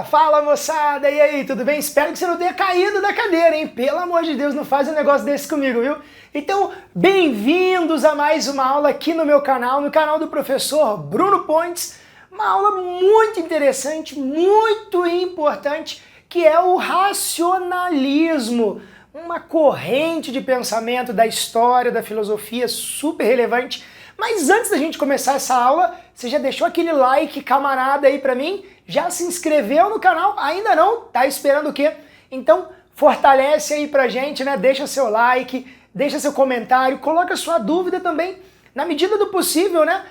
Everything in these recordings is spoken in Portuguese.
Fala moçada, e aí, tudo bem? Espero que você não tenha caído da cadeira, hein? Pelo amor de Deus, não faz um negócio desse comigo, viu? Então, bem-vindos a mais uma aula aqui no meu canal, no canal do professor Bruno Pontes. Uma aula muito interessante, muito importante, que é o racionalismo. Uma corrente de pensamento da história, da filosofia super relevante. Mas antes da gente começar essa aula, você já deixou aquele like camarada aí pra mim? Já se inscreveu no canal? Ainda não? Tá esperando o quê? Então fortalece aí pra gente, né? Deixa seu like, deixa seu comentário, coloca sua dúvida também. Na medida do possível, né?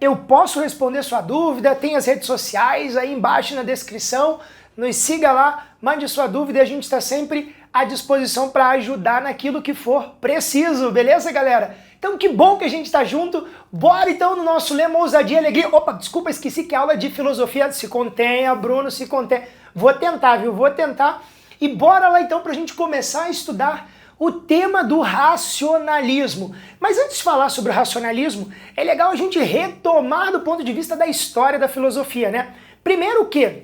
Eu posso responder sua dúvida, tem as redes sociais aí embaixo na descrição. Nos siga lá, mande sua dúvida e a gente está sempre à disposição para ajudar naquilo que for preciso, beleza, galera? Então que bom que a gente está junto. Bora então no nosso lema ousadia e alegria. Opa, desculpa, esqueci que a aula de filosofia se contenha, Bruno, se contenha. Vou tentar, viu? Vou tentar. E bora lá então para a gente começar a estudar o tema do racionalismo. Mas antes de falar sobre o racionalismo, é legal a gente retomar do ponto de vista da história da filosofia, né? Primeiro o quê?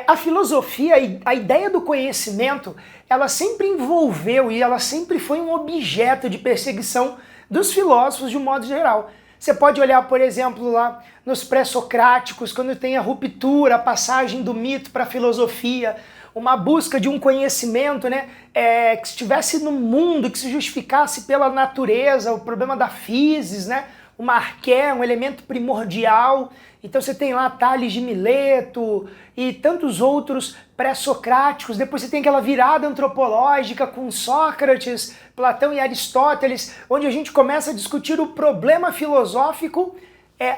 A filosofia, a ideia do conhecimento, ela sempre envolveu e ela sempre foi um objeto de perseguição dos filósofos de um modo geral. Você pode olhar, por exemplo, lá nos pré-socráticos, quando tem a ruptura, a passagem do mito para a filosofia, uma busca de um conhecimento, né, que estivesse no mundo, que se justificasse pela natureza, o problema da physis, né, uma arqué, um elemento primordial. Então você tem lá Tales de Mileto e tantos outros pré-socráticos. Depois você tem aquela virada antropológica com Sócrates, Platão e Aristóteles, onde a gente começa a discutir o problema filosófico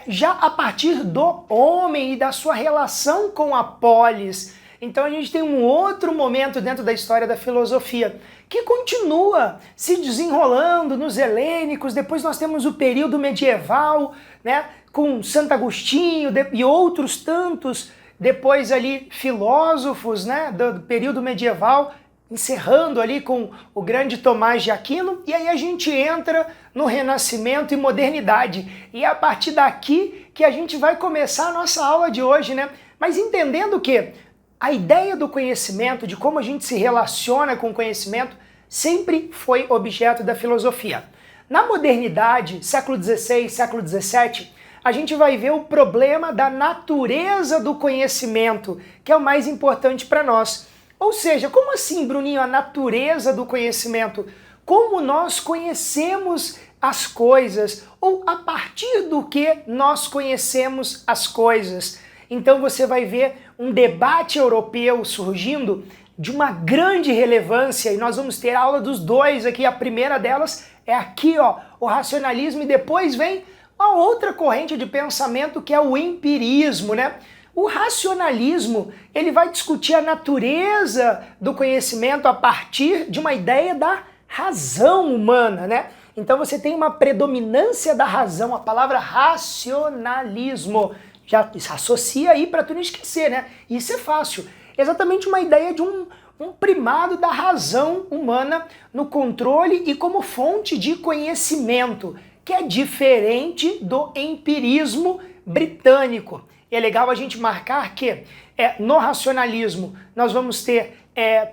já a partir do homem e da sua relação com a polis. Então a gente tem um outro momento dentro da história da filosofia que continua se desenrolando nos helênicos. Depois nós temos o período medieval, né, com Santo Agostinho e outros tantos, depois ali filósofos, né, do período medieval, encerrando ali com o grande Tomás de Aquino, e aí a gente entra no Renascimento e modernidade. E é a partir daqui que a gente vai começar a nossa aula de hoje, né? Mas entendendo que a ideia do conhecimento, de como a gente se relaciona com o conhecimento, sempre foi objeto da filosofia. Na modernidade, século XVI, século XVII, a gente vai ver o problema da natureza do conhecimento, que é o mais importante para nós. Ou seja, como assim, Bruninho, a natureza do conhecimento? Como nós conhecemos as coisas? Ou a partir do que nós conhecemos as coisas? Então você vai ver um debate europeu surgindo de uma grande relevância, e nós vamos ter a aula dos dois aqui. A primeira delas é aqui, ó, o racionalismo, e depois vem uma outra corrente de pensamento que é o empirismo, né? O racionalismo, ele vai discutir a natureza do conhecimento a partir de uma ideia da razão humana, né? Então você tem uma predominância da razão, a palavra racionalismo. Já associa aí para tu não esquecer, né? Isso é fácil. Exatamente uma ideia de um primado da razão humana no controle e como fonte de conhecimento, que é diferente do empirismo britânico. E é legal a gente marcar que no racionalismo nós vamos ter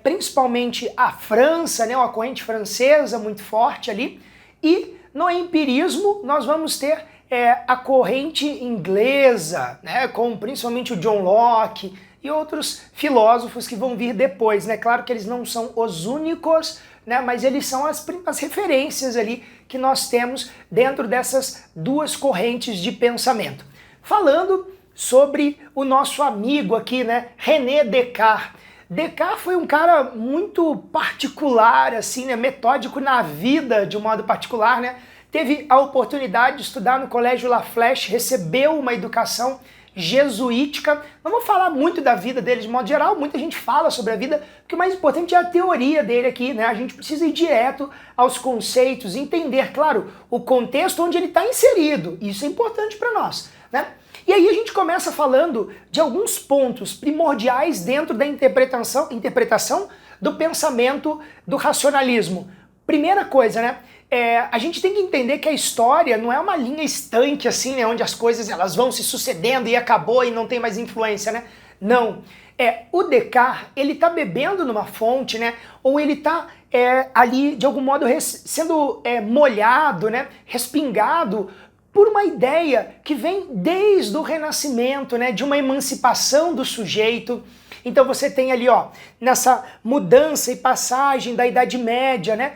principalmente a França, né, uma corrente francesa muito forte ali, e no empirismo nós vamos ter a corrente inglesa, né, com principalmente o John Locke e outros filósofos que vão vir depois, né? Claro que eles não são os únicos, né, mas eles são as referências ali que nós temos dentro dessas duas correntes de pensamento. Falando sobre o nosso amigo aqui, né, René Descartes. Descartes foi um cara muito particular, assim, né, metódico na vida de um modo particular, né? Teve a oportunidade de estudar no Colégio La Flèche, recebeu uma educação jesuítica. Não vou falar muito da vida dele de modo geral, muita gente fala sobre a vida, porque o mais importante é a teoria dele aqui, né? A gente precisa ir direto aos conceitos, entender, claro, o contexto onde ele está inserido. Isso é importante para nós, né? E aí a gente começa falando de alguns pontos primordiais dentro da interpretação do pensamento do racionalismo. Primeira coisa, né? A gente tem que entender que a história não é uma linha estanque assim, né, onde as coisas elas vão se sucedendo e acabou e não tem mais influência, né? Não. o Descartes, ele está bebendo numa fonte, né? Ou ele está ali, de algum modo, sendo molhado, né? Respingado por uma ideia que vem desde o Renascimento, né? De uma emancipação do sujeito. Então você tem ali, ó, nessa mudança e passagem da Idade Média, né?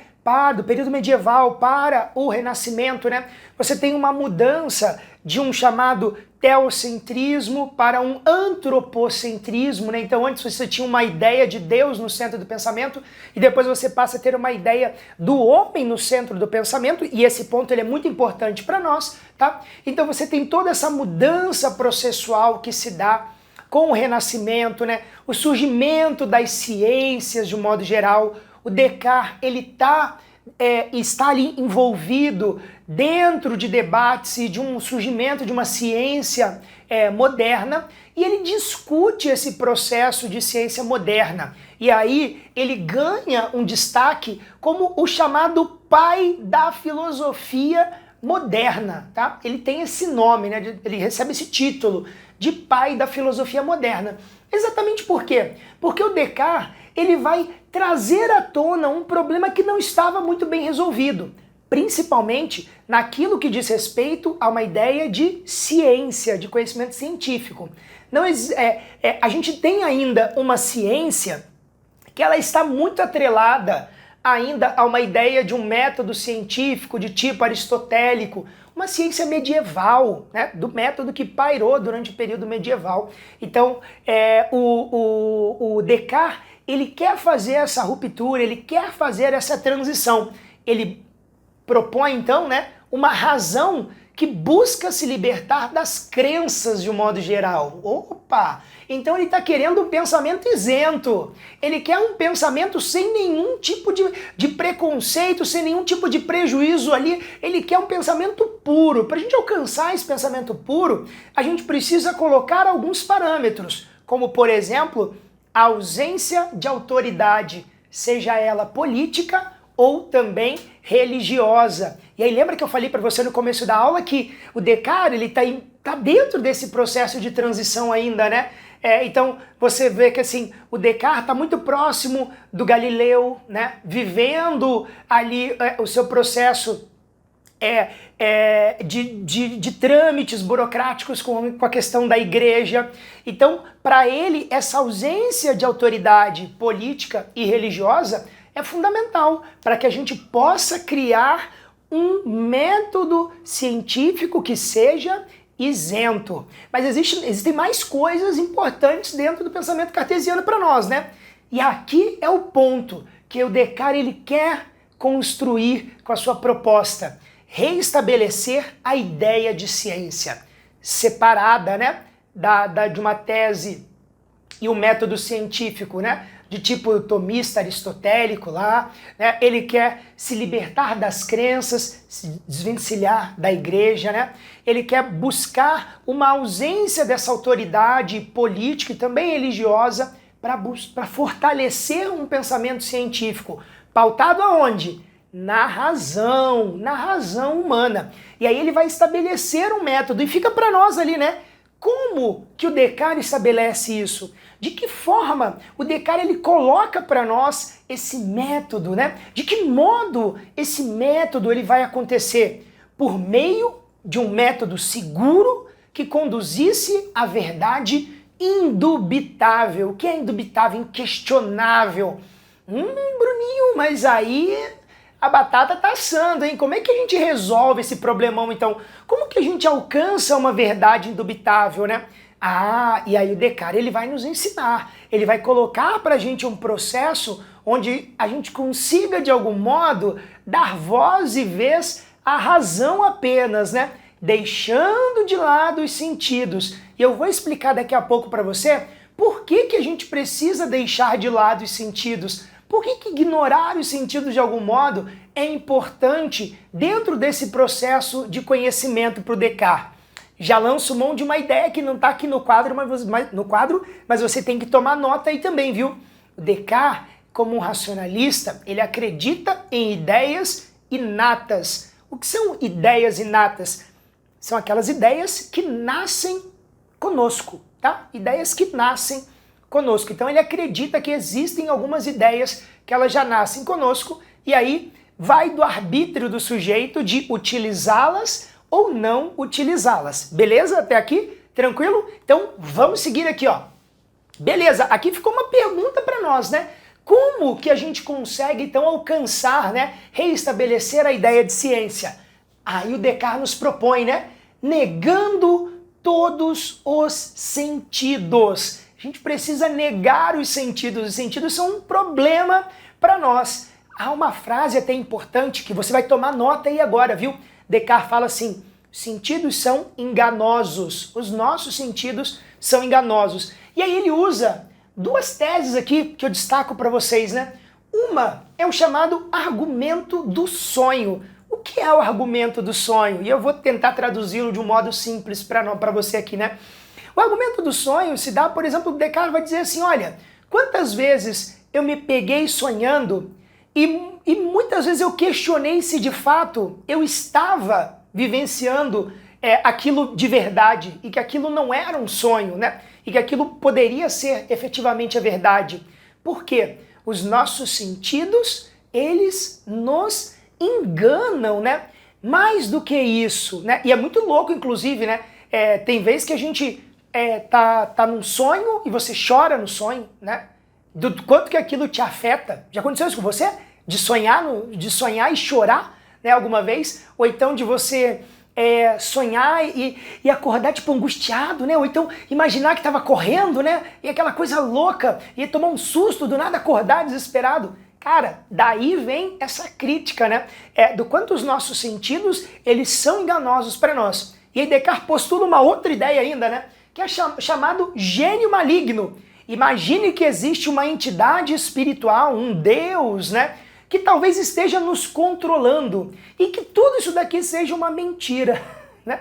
Do período medieval para o Renascimento, né? Você tem uma mudança de um chamado teocentrismo para um antropocentrismo, né? Então antes você tinha uma ideia de Deus no centro do pensamento e depois você passa a ter uma ideia do homem no centro do pensamento, e esse ponto ele é muito importante para nós, tá? Então você tem toda essa mudança processual que se dá com o Renascimento, né? O surgimento das ciências de um modo geral. O Descartes, ele está ali envolvido dentro de debates e de um surgimento de uma ciência moderna, e ele discute esse processo de ciência moderna. E aí ele ganha um destaque como o chamado pai da filosofia moderna, tá? Ele tem esse nome, né? Ele recebe esse título de pai da filosofia moderna. Exatamente por quê? Porque o Descartes, ele vai trazer à tona um problema que não estava muito bem resolvido, principalmente naquilo que diz respeito a uma ideia de ciência, de conhecimento científico. A gente tem ainda uma ciência que ela está muito atrelada ainda a uma ideia de um método científico de tipo aristotélico, uma ciência medieval, né, do método que pairou durante o período medieval. Então, o Descartes, ele quer fazer essa ruptura, ele quer fazer essa transição. Ele propõe, então, né, uma razão que busca se libertar das crenças de um modo geral. Opa! Então ele está querendo um pensamento isento. Ele quer um pensamento sem nenhum tipo de preconceito, sem nenhum tipo de prejuízo ali. Ele quer um pensamento puro. Para a gente alcançar esse pensamento puro, a gente precisa colocar alguns parâmetros, como, por exemplo, a ausência de autoridade, seja ela política ou também religiosa. E aí lembra que eu falei para você no começo da aula que o Descartes, ele tá dentro desse processo de transição ainda, né? Então você vê que assim, o Descartes está muito próximo do Galileu, né? Vivendo ali o seu processo de trâmites burocráticos com a questão da igreja. Então, para ele, essa ausência de autoridade política e religiosa é fundamental para que a gente possa criar um método científico que seja isento. Mas existem mais coisas importantes dentro do pensamento cartesiano para nós, né? E aqui é o ponto que o Descartes ele quer construir com a sua proposta: reestabelecer a ideia de ciência, separada, né, de uma tese e um método científico, né, de tipo tomista aristotélico lá, né? Ele quer se libertar das crenças, se desvencilhar da igreja, né? Ele quer buscar uma ausência dessa autoridade política e também religiosa para fortalecer um pensamento científico, pautado aonde? Na razão humana. E aí ele vai estabelecer um método, e fica para nós ali, né? Como que o Descartes estabelece isso? De que forma o Descartes ele coloca para nós esse método, né? De que modo esse método ele vai acontecer? Por meio de um método seguro que conduzisse à verdade indubitável. O que é indubitável? Inquestionável. Bruninho, mas aí a batata tá assando, hein? Como é que a gente resolve esse problemão, então? Como que a gente alcança uma verdade indubitável, né? E aí o Descartes ele vai nos ensinar, ele vai colocar pra gente um processo onde a gente consiga, de algum modo, dar voz e vez à razão apenas, né? Deixando de lado os sentidos. E eu vou explicar daqui a pouco para você por que a gente precisa deixar de lado os sentidos. Por que ignorar os sentidos de algum modo é importante dentro desse processo de conhecimento para o Descartes? Já lanço mão de uma ideia que não está aqui no quadro, mas você tem que tomar nota aí também, viu? O Descartes, como um racionalista, ele acredita em ideias inatas. O que são ideias inatas? São aquelas ideias que nascem conosco, tá? Ideias que nascem conosco. Então ele acredita que existem algumas ideias que elas já nascem conosco e aí vai do arbítrio do sujeito de utilizá-las ou não utilizá-las. Beleza? Até aqui? Tranquilo? Então vamos seguir aqui, ó. Beleza, aqui ficou uma pergunta para nós, né? Como que a gente consegue então alcançar, né, reestabelecer a ideia de ciência? Aí o Descartes nos propõe, né? Negando todos os sentidos. A gente precisa negar os sentidos. Os sentidos são um problema para nós. Há uma frase até importante que você vai tomar nota aí agora, viu? Descartes fala assim: sentidos são enganosos. Os nossos sentidos são enganosos. E aí ele usa duas teses aqui que eu destaco para vocês, né? Uma é o chamado argumento do sonho. O que é o argumento do sonho? E eu vou tentar traduzi-lo de um modo simples para você aqui, né? O argumento do sonho se dá, por exemplo, o Descartes vai dizer assim, olha, quantas vezes eu me peguei sonhando e muitas vezes eu questionei se de fato eu estava vivenciando aquilo de verdade e que aquilo não era um sonho, né? E que aquilo poderia ser efetivamente a verdade. Por quê? Os nossos sentidos, eles nos enganam, né? Mais do que isso, né? E é muito louco, inclusive, né? Tem vezes que a gente tá num sonho e você chora no sonho, né? Do quanto que aquilo te afeta. Já aconteceu isso com você? De sonhar e chorar, né? Alguma vez? Ou então de você sonhar e acordar tipo angustiado, né? Ou então imaginar que estava correndo, né? E aquela coisa louca, e tomar um susto, do nada acordar desesperado. Cara, daí vem essa crítica, né? Do quanto os nossos sentidos, eles são enganosos para nós. E aí Descartes postula uma outra ideia ainda, né? Que é chamado gênio maligno. Imagine que existe uma entidade espiritual, um Deus, né? Que talvez esteja nos controlando e que tudo isso daqui seja uma mentira, né?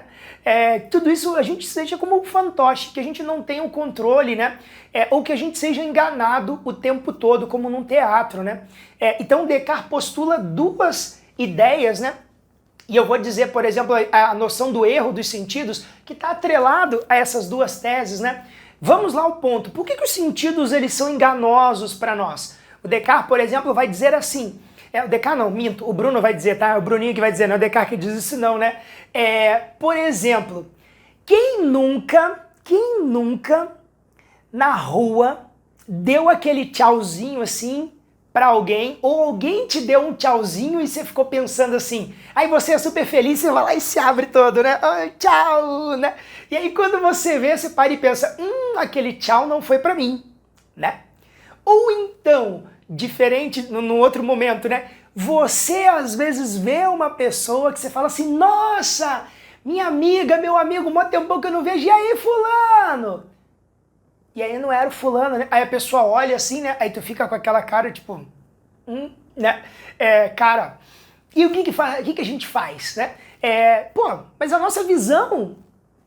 Tudo isso a gente seja como um fantoche, que a gente não tenha o controle, né? Ou que a gente seja enganado o tempo todo, como num teatro, né? Então Descartes postula duas ideias, né? E eu vou dizer, por exemplo, a noção do erro dos sentidos, que está atrelado a essas duas teses, né? Vamos lá ao ponto. Por que os sentidos eles são enganosos para nós? O Descartes, por exemplo, vai dizer assim, o Descartes não, minto, o Bruno vai dizer, tá? É o Bruninho que vai dizer, não é o Descartes que diz isso não, né? Por exemplo, quem nunca na rua deu aquele tchauzinho assim pra alguém, ou alguém te deu um tchauzinho e você ficou pensando assim, aí você é super feliz, você vai lá e se abre todo, né? Oh, tchau, né? E aí quando você vê, você para e pensa, aquele tchau não foi pra mim, né? Ou então, diferente, num outro momento, né? Você às vezes vê uma pessoa que você fala assim, nossa, minha amiga, meu amigo, mó tempão que eu não vejo, e aí fulano? E aí não era o fulano, né? Aí a pessoa olha assim, né? Aí tu fica com aquela cara, tipo, né? Cara, e o que a gente faz, né? Mas a nossa visão,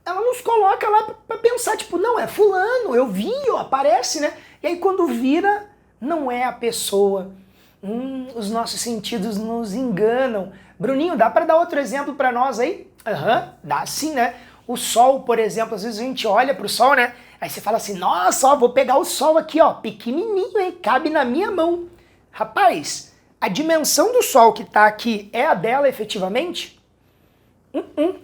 ela nos coloca lá pra pensar, tipo, não, é fulano, eu vi, ó, aparece, né? E aí quando vira, não é a pessoa. Os nossos sentidos nos enganam. Bruninho, dá pra dar outro exemplo pra nós aí? Dá sim, né? O sol, por exemplo, às vezes a gente olha pro sol, né? Aí você fala assim, nossa, ó, vou pegar o sol aqui, ó, pequenininho, hein? Cabe na minha mão. Rapaz, a dimensão do sol que tá aqui é a dela efetivamente?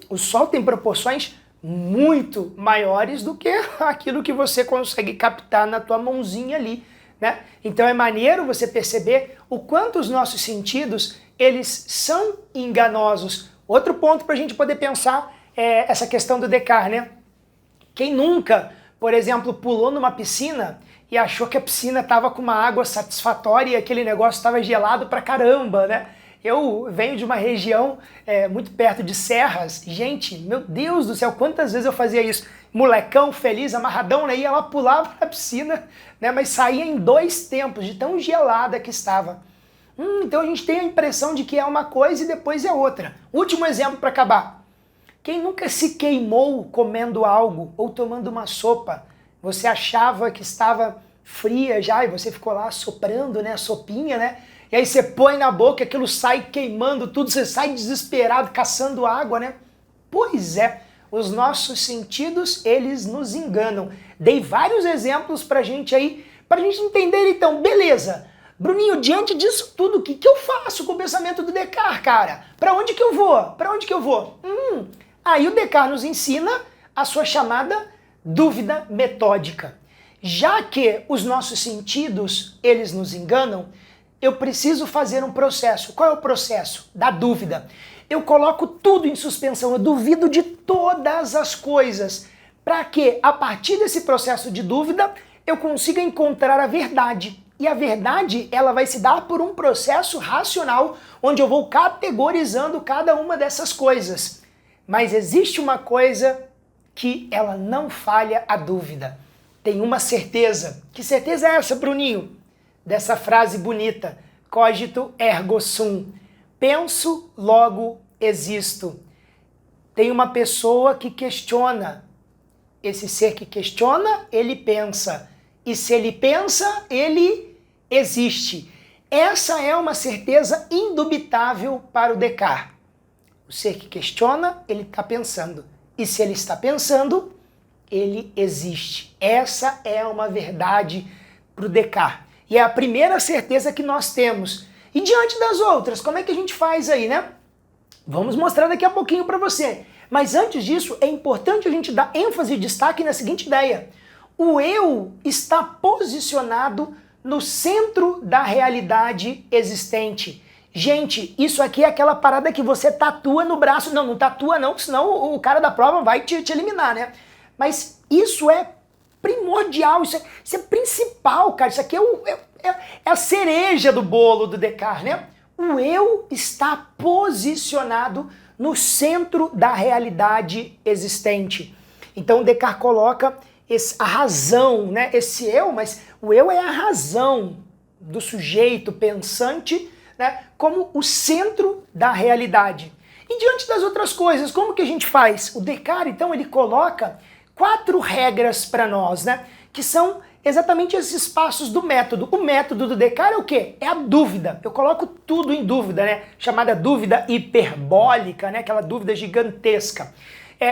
O sol tem proporções muito maiores do que aquilo que você consegue captar na tua mãozinha ali, né? Então é maneiro você perceber o quanto os nossos sentidos, eles são enganosos. Outro ponto pra gente poder pensar é essa questão do Descartes, né? Quem nunca, por exemplo, pulou numa piscina e achou que a piscina estava com uma água satisfatória e aquele negócio estava gelado pra caramba, né? Eu venho de uma região muito perto de serras. Gente, meu Deus do céu, quantas vezes eu fazia isso? Molecão, feliz, amarradão, né? Ia lá, pulava na piscina, né? Mas saía em 2 tempos, de tão gelada que estava. Então a gente tem a impressão de que é uma coisa e depois é outra. Último exemplo para acabar. Quem nunca se queimou comendo algo ou tomando uma sopa? Você achava que estava fria já e você ficou lá soprando, né, a sopinha, né? E aí você põe na boca, aquilo sai queimando tudo, você sai desesperado caçando água, né? Pois é, Os nossos sentidos, eles nos enganam. Dei vários exemplos pra gente aí, pra gente entender então, beleza. Bruninho, diante disso tudo, o que eu faço com o pensamento do Descartes, cara? Pra onde que eu vou? Pra onde que eu vou? Aí o Descartes nos ensina a sua chamada dúvida metódica. Já que os nossos sentidos, eles nos enganam, eu preciso fazer um processo. Qual é o processo? Da dúvida. Eu coloco tudo em suspensão, eu duvido de todas as coisas, para que, a partir desse processo de dúvida, eu consiga encontrar a verdade. E a verdade, ela vai se dar por um processo racional, onde eu vou categorizando cada uma dessas coisas. Mas existe uma coisa que ela não falha a dúvida. Tem uma certeza. Que certeza é essa, Bruninho? Dessa frase bonita, cogito ergo sum. Penso, logo existo. Tem uma pessoa que questiona. Esse ser que questiona, ele pensa. E se ele pensa, ele existe. Essa é uma certeza indubitável para o Descartes. O ser que questiona, ele está pensando. E se ele está pensando, ele existe. Essa é uma verdade para o Descartes. E é a primeira certeza que nós temos. E diante das outras, como é que a gente faz aí, né? Vamos mostrar daqui a pouquinho para você. Mas antes disso, é importante a gente dar ênfase e destaque na seguinte ideia. O eu está posicionado no centro da realidade existente. Gente, isso aqui é aquela parada que você tatua no braço. Não, não tatua não, senão o cara da prova vai te eliminar, né? Mas isso é primordial, isso é principal, cara. Isso aqui é a cereja do bolo do Descartes, né? O eu está posicionado no centro da realidade existente. Então Descartes coloca a razão, né? Esse eu, mas o eu é a razão do sujeito pensante, né? Como o centro da realidade. E diante das outras coisas, como que a gente faz? O Descartes, então, ele coloca 4 regras para nós, né? Que são exatamente esses passos do método. O método do Descartes é o quê? É a dúvida. Eu coloco tudo em dúvida, né? Chamada dúvida hiperbólica, né? Aquela dúvida gigantesca.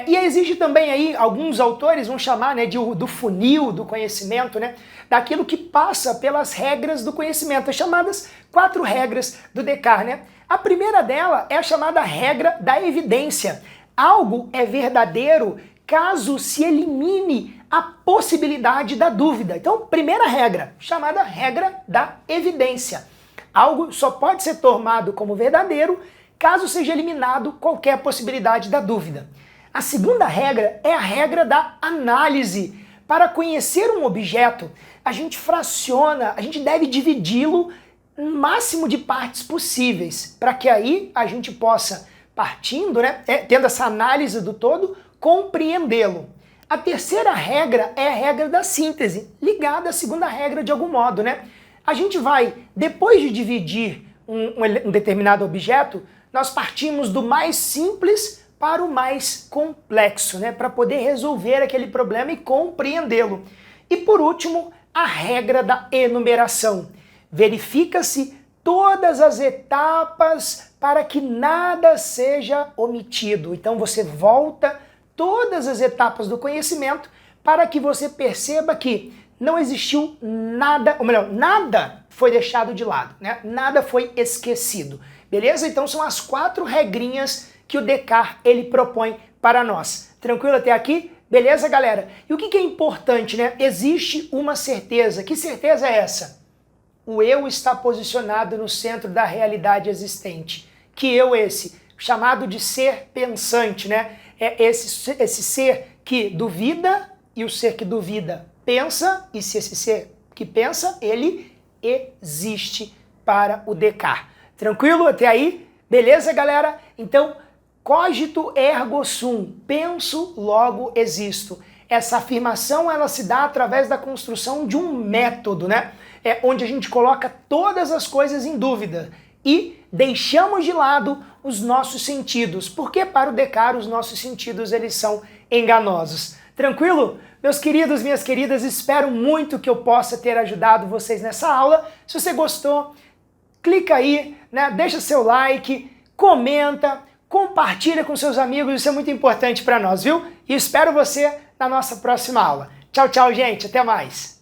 E existe também aí, alguns autores vão chamar, né, do funil do conhecimento, né? Daquilo que passa pelas regras do conhecimento, as chamadas 4 regras do Descartes, né? A primeira dela é a chamada regra da evidência. Algo é verdadeiro caso se elimine a possibilidade da dúvida. Então, primeira regra, chamada regra da evidência. Algo só pode ser tomado como verdadeiro caso seja eliminado qualquer possibilidade da dúvida. A segunda regra é a regra da análise. Para conhecer um objeto, a gente fraciona, a gente deve dividi-lo no máximo de partes possíveis, para que aí a gente possa, partindo, né, tendo essa análise do todo, compreendê-lo. A terceira regra é a regra da síntese, ligada à segunda regra de algum modo, né? A gente vai, depois de dividir um determinado objeto, nós partimos do mais simples para o mais complexo, né? Para poder resolver aquele problema e compreendê-lo. E por último, a regra da enumeração. Verifica-se todas as etapas para que nada seja omitido. Então você volta todas as etapas do conhecimento para que você perceba que não existiu nada, ou melhor, nada foi deixado de lado, né? Nada foi esquecido. Beleza? Então são as 4 regrinhas que o Descartes ele propõe para nós. Tranquilo até aqui? Beleza, galera? E o que é importante, né? Existe uma certeza. Que certeza é essa? O eu está posicionado no centro da realidade existente. Que eu esse? Chamado de ser pensante, né? É esse ser que duvida e o ser que duvida pensa, e se esse ser que pensa, ele existe para o Descartes. Tranquilo até aí? Beleza, galera? Então, cogito ergo sum, penso, logo existo. Essa afirmação ela se dá através da construção de um método, né? Onde a gente coloca todas as coisas em dúvida e deixamos de lado os nossos sentidos, porque para o Descartes os nossos sentidos eles são enganosos. Tranquilo? Meus queridos, minhas queridas, espero muito que eu possa ter ajudado vocês nessa aula. Se você gostou, clica aí, né? Deixa seu like, comenta, compartilha com seus amigos, isso é muito importante para nós, viu? E espero você na nossa próxima aula. Tchau, tchau, gente, até mais!